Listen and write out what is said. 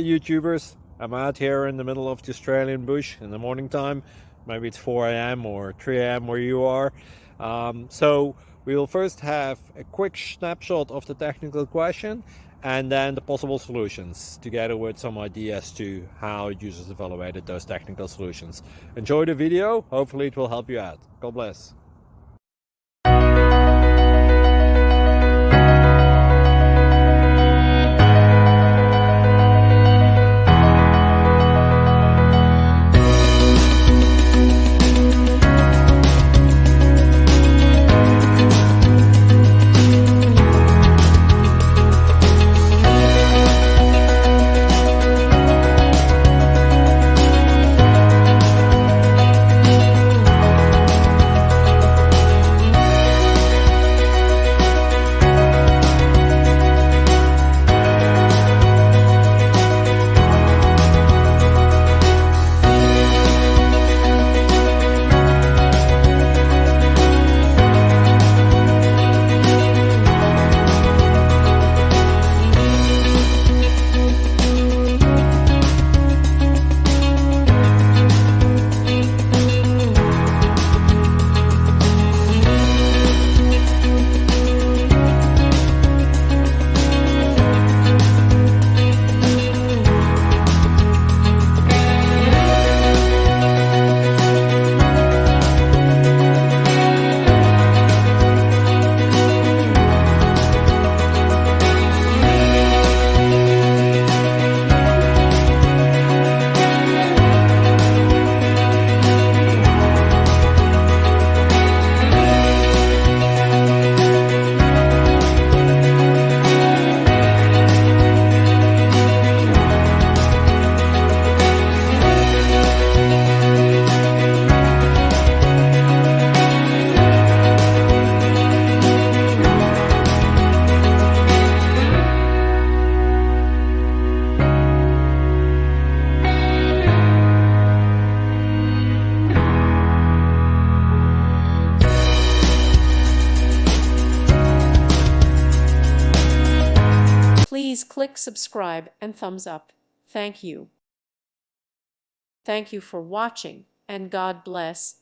YouTubers. I'm out here in the middle of the Australian bush in the morning time. Maybe it's 4 a.m. or 3 a.m. where you are. So we will first have a quick snapshot of the technical question and then the possible solutions, together with some ideas to how users evaluated those technical solutions. Enjoy the video. Hopefully it will help you out. God bless. Please click subscribe and thumbs up. Thank you. Thank you for watching, and God bless.